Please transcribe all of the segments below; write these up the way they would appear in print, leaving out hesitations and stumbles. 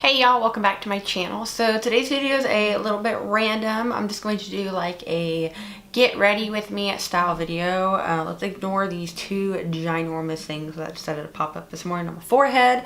Hey y'all, welcome back to my channel. So today's video is a little bit random. I'm just going to do like a get ready with me style video. Let's ignore these two ginormous things that decided to pop up this morning on my forehead.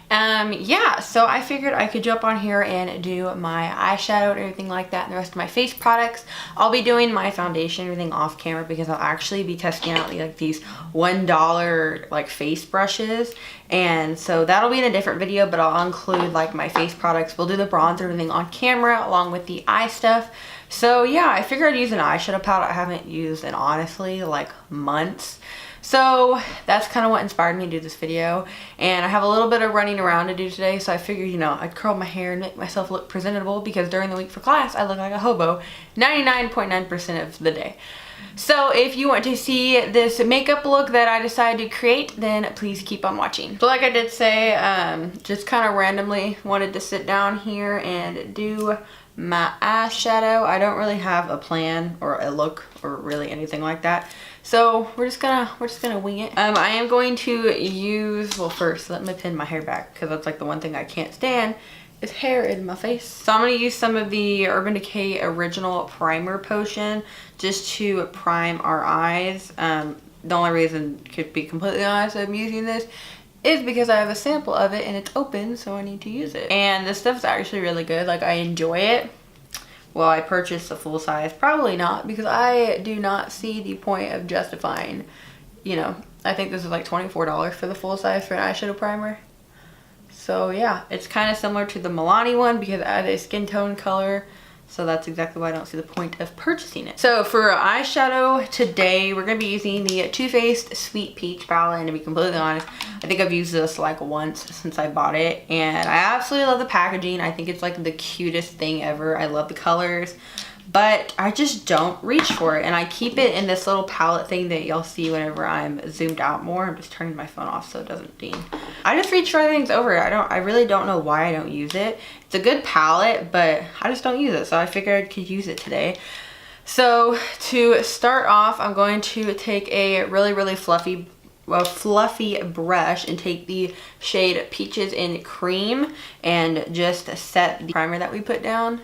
Yeah, so I figured I could jump on here and do my eyeshadow and everything like that and the rest of my face products. I'll be doing my foundation, everything off camera because I'll actually be testing out like these $1 like face brushes. And so that'll be in a different video, but I'll include like my face products. We'll do the bronzer, everything on camera along with the eye stuff. So yeah, I figured I'd use an eyeshadow palette I haven't used in honestly like months. So that's kind of what inspired me to do this video. And I have a little bit of running around to do today, so I figured, you know, I'd curl my hair and make myself look presentable because during the week for class, I look like a hobo 99.9% of the day. So if you want to see this makeup look that I decided to create, then please keep on watching. So like I did say, just kind of randomly wanted to sit down here and do my eyeshadow. I don't really have a plan or a look or really anything like that. So we're just gonna wing it. I am going to use, well first let me pin my hair back because that's like the one thing I can't stand is hair in my face. So I'm gonna use some of the Urban Decay Original Primer Potion just to prime our eyes. The only reason, to be completely honest, I'm using this is because I have a sample of it and it's open, so I need to use it. And this stuff's actually really good. Like, I enjoy it. Well, I purchased the full size. Probably not, because I do not see the point of justifying, you know, I think this is like $24 for the full size for an eyeshadow primer. So yeah, it's kind of similar to the Milani one because it has a skin tone color. So that's exactly why I don't see the point of purchasing it. So for eyeshadow today, we're going to be using the Too Faced Sweet Peach palette. And to be completely honest, I think I've used this like once since I bought it. And I absolutely love the packaging. I think it's like the cutest thing ever. I love the colors. But I just don't reach for it. And I keep it in this little palette thing that y'all see whenever I'm zoomed out more. I'm just turning my phone off so it doesn't ding. I just reach for things over it. I really don't know why I don't use it. It's a good palette, but I just don't use it. So I figured I could use it today. So to start off, I'm going to take a really fluffy brush and take the shade Peaches in Cream and just set the primer that we put down.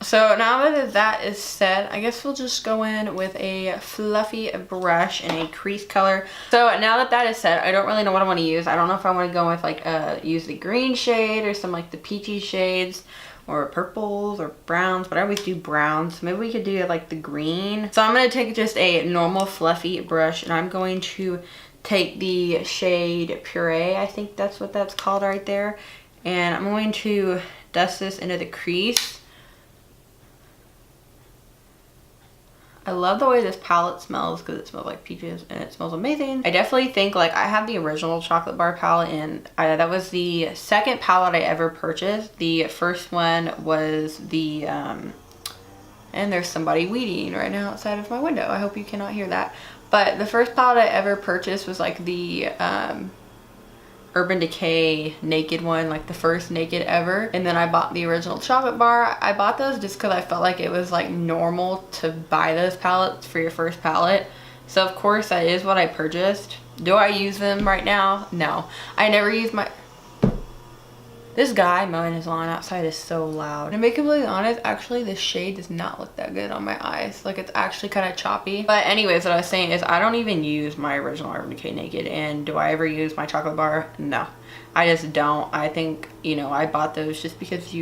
So now that that is set, I guess we'll just go in with a fluffy brush and a crease color. So now that that is set, I don't really know what I want to use. I don't know if I want to go with like use the green shade or some like the peachy shades or purples or browns, but I always do browns. Maybe we could do like the green. So I'm going to take just a normal fluffy brush and I'm going to take the shade Puree. I think that's what that's called right there. And I'm going to dust this into the crease. I love the way this palette smells because it smells like peaches and it smells amazing. I definitely think like I have the original chocolate bar palette and that was the second palette I ever purchased. The first one was the, and there's somebody weeding right now outside of my window. I hope you cannot hear that. But the first palette I ever purchased was like the Urban Decay Naked one, like the first Naked ever. And then I bought the original chocolate bar. I bought those just because I felt like it was like normal to buy those palettes for your first palette. So of course that is what I purchased. Do I use them right now? No. I never use my... This guy mowing his lawn outside is so loud. And to be completely honest, actually this shade does not look that good on my eyes. Like, it's actually kind of choppy. But anyways, what I was saying is I don't even use my original Urban Decay Naked. And do I ever use my chocolate bar? No. I just don't. I think, you know, I bought those just because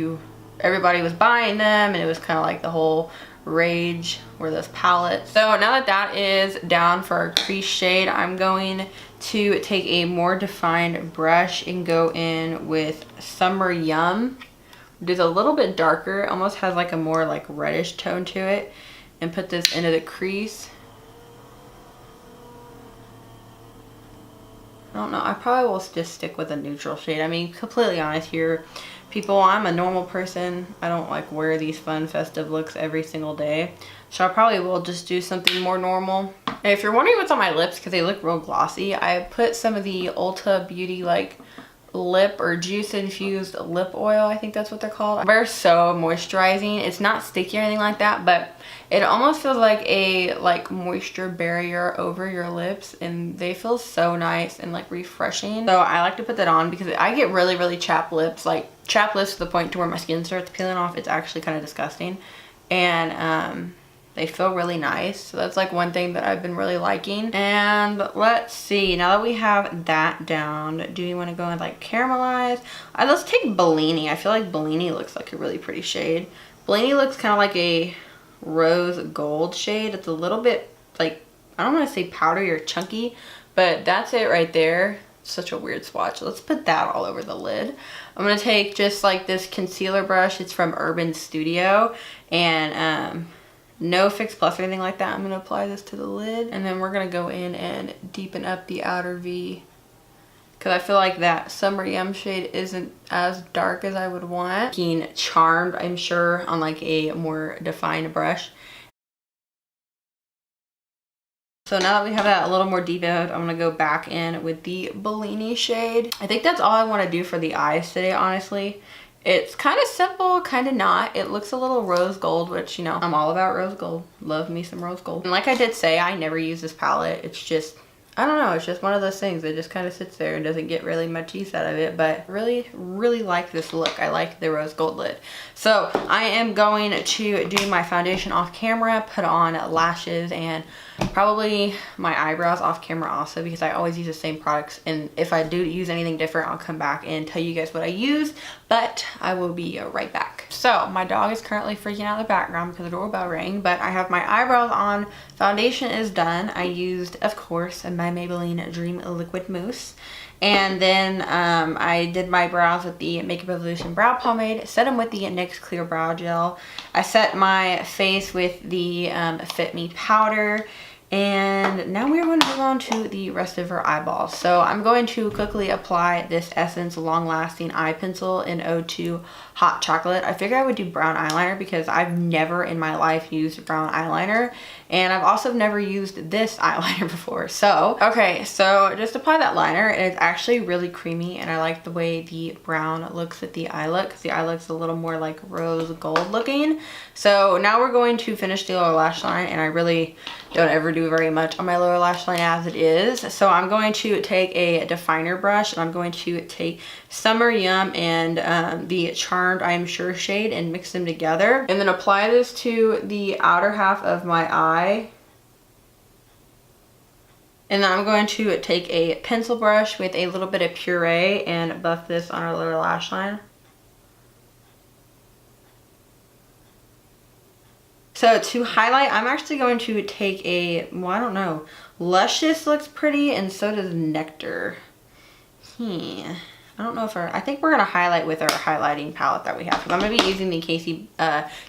everybody was buying them and it was kind of like the whole rage were those palettes. So now that that is down for our crease shade, I'm going to take a more defined brush and go in with Summer Yum. It is a little bit darker, almost has like a more like reddish tone to it, and put this into the crease. I don't know, I probably will just stick with a neutral shade. I mean, completely honest here, people, I'm a normal person. I don't like wear these fun festive looks every single day. So I probably will just do something more normal. And if you're wondering what's on my lips, because they look real glossy, I put some of the Ulta Beauty like lip or juice infused lip oil. I think that's what they're called. They're so moisturizing. It's not sticky or anything like that, but it almost feels like a moisture barrier over your lips, and they feel so nice and like refreshing. So I like to put that on because I get really chapped lips, like chapped lips to the point to where my skin starts peeling off. It's actually kind of disgusting. And they feel really nice. So that's like one thing that I've been really liking. And let's see, now that we have that down, do you want to go with like caramelize? Let's take Bellini. I feel like Bellini looks like a really pretty shade. Bellini looks kind of like a rose gold shade. It's a little bit like, I don't want to say powdery or chunky, but that's it right there. Such a weird swatch. Let's put that all over the lid. I'm going to take just like this concealer brush. It's from Urban Studio, and no Fix Plus or anything like that. I'm going to apply this to the lid, and then we're going to go in and deepen up the outer V, because I feel like that Summer Yum shade isn't as dark as I would want. Being Charmed, I'm sure, on like a more defined brush. So now that we have that a little more deepened, I'm going to go back in with the Bellini shade. I think that's all I want to do for the eyes today, honestly. It's kind of simple, kind of not. It looks a little rose gold, which, you know, I'm all about rose gold. Love me some rose gold. And like I did say, I never use this palette. It's just, I don't know, it's just one of those things that just kind of sits there and doesn't get really much use out of it. But really like this look. I like the rose gold lid. So I am going to do my foundation off camera, put on lashes, and probably my eyebrows off camera also, because I always use the same products, and if I do use anything different, I'll come back and tell you guys what I use, but I will be right back. So my dog is currently freaking out in the background because the doorbell rang, but I have my eyebrows on. Foundation is done. I used, of course, my Maybelline Dream Liquid Mousse. And then I did my brows with the Makeup Revolution brow pomade, set them with the NYX Clear Brow Gel. I set my face with the Fit Me powder. And now we are going to move on to the rest of her eyeballs. So I'm going to quickly apply this Essence Long Lasting Eye Pencil in 02 Hot Chocolate. I figured I would do brown eyeliner because I've never in my life used brown eyeliner. And I've also never used this eyeliner before. So, okay, so just apply that liner. And it's actually really creamy, and I like the way the brown looks at the eye look, because the eye looks a little more like rose gold looking. So now we're going to finish the lower lash line, and I really don't ever do very much on my lower lash line as it is. So I'm going to take a definer brush, and I'm going to take Summer Yum and the Charmed I'm Sure shade and mix them together, and then apply this to the outer half of my eye. And then I'm going to take a pencil brush with a little bit of puree and buff this on our lower lash line. So to highlight, I'm actually going to take a, well, I don't know, Luscious looks pretty, and so does Nectar. I don't know if I think we're going to highlight with our highlighting palette that we have. Because I'm going to be using the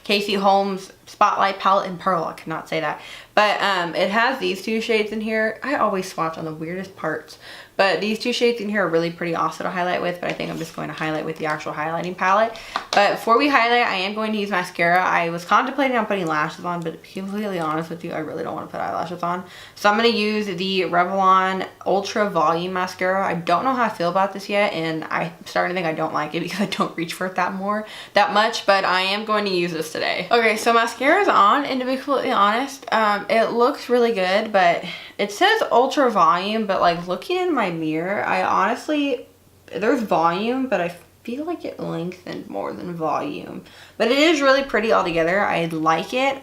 Casey Holmes Spotlight Palette in Pearl. I cannot say that. But it has these two shades in here. I always swatch on the weirdest parts. But these two shades in here are really pretty also to highlight with. But I think I'm just going to highlight with the actual highlighting palette. But before we highlight, I am going to use mascara. I was contemplating on putting lashes on, but to be completely honest with you, I really don't want to put eyelashes on. So I'm going to use the Revlon Ultra Volume Mascara. I don't know how I feel about this yet, and I'm starting to think I don't like it because I don't reach for it that much, but I am going to use this today. Okay, so mascara is on, and to be completely honest, it looks really good, but it says Ultra Volume, but like looking in my mirror, I honestly, there's volume, but I feel like it lengthened more than volume, but it is really pretty altogether. I like it.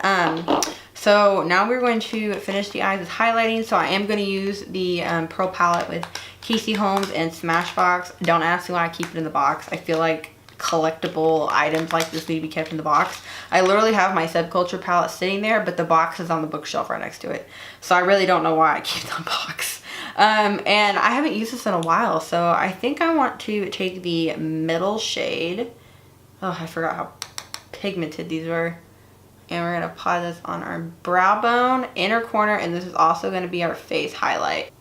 So now we're going to finish the eyes with highlighting. So I am going to use the Pearl palette with Casey Holmes and Smashbox. Don't ask me why I keep it in the box. I feel like collectible items like this need to be kept in the box. I literally have my Subculture palette sitting there, but the box is on the bookshelf right next to it. So I really don't know why I keep it in the box. And I haven't used this in a while, so I think I want to take the middle shade. Oh, I forgot how pigmented these were. And we're going to apply this on our brow bone, inner corner, and this is also going to be our face highlight.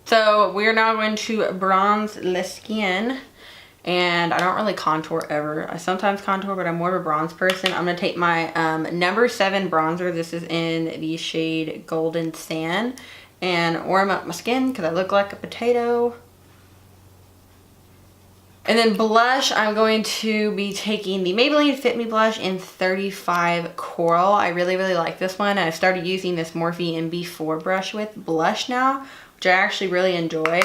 So we're now going to bronze the skin. And I don't really contour ever. I sometimes contour, but I'm more of a bronze person. I'm going to take my number 7 bronzer. This is in the shade Golden Sand. and warm up my skin because I look like a potato. And then blush, I'm going to be taking the Maybelline Fit Me blush in 35 Coral. I really, really like this one. I started using this Morphe MB4 brush with blush now, which I actually really enjoy.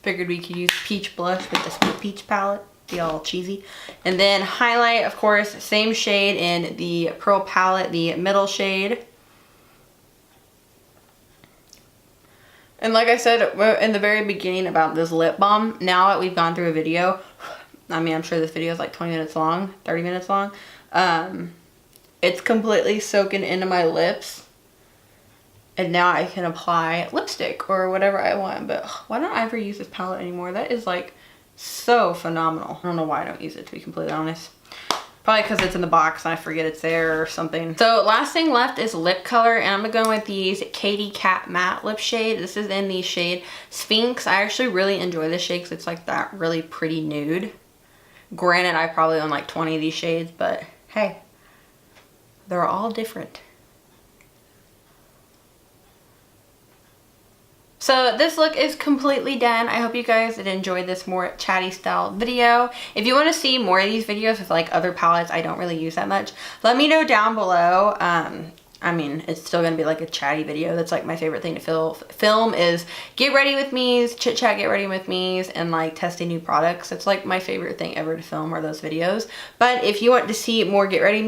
Figured we could use peach blush with this peach palette. Be all cheesy. And then highlight, of course, same shade in the Pearl palette, the middle shade. And like I said in the very beginning about this lip balm, now that we've gone through a video, I mean, I'm sure this video is like 20 minutes long, 30 minutes long. It's completely soaking into my lips. And now I can apply lipstick or whatever I want. But why don't I ever use this palette anymore? That is like so phenomenal. I don't know why I don't use it, to be completely honest. Probably because it's in the box and I forget it's there or something. So last thing left is lip color, and I'm gonna go with these Katy Kat matte lip shade. This is in the shade Sphinx. I actually really enjoy this shade because it's like that really pretty nude. Granted, I probably own like 20 of these shades, but hey, they're all different. So this look is completely done. I hope you guys did enjoy this more chatty style video. If you want to see more of these videos with like other palettes I don't really use that much, let me know down below. I mean, it's still gonna be like a chatty video. That's like my favorite thing to film is get ready with me's, chit chat, get ready with me's, and like testing new products. It's like my favorite thing ever to film are those videos. But if you want to see more get ready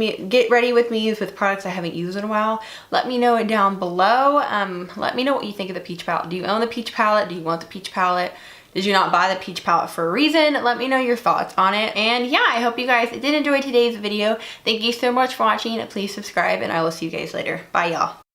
with me's with products I haven't used in a while, let me know it down below. Let me know what you think of the peach palette. Do you own the peach palette? Do you want the peach palette? Did you not buy the peach palette for a reason? Let me know your thoughts on it. And yeah, I hope you guys did enjoy today's video. Thank you so much for watching. Please subscribe and I will see you guys later. Bye y'all.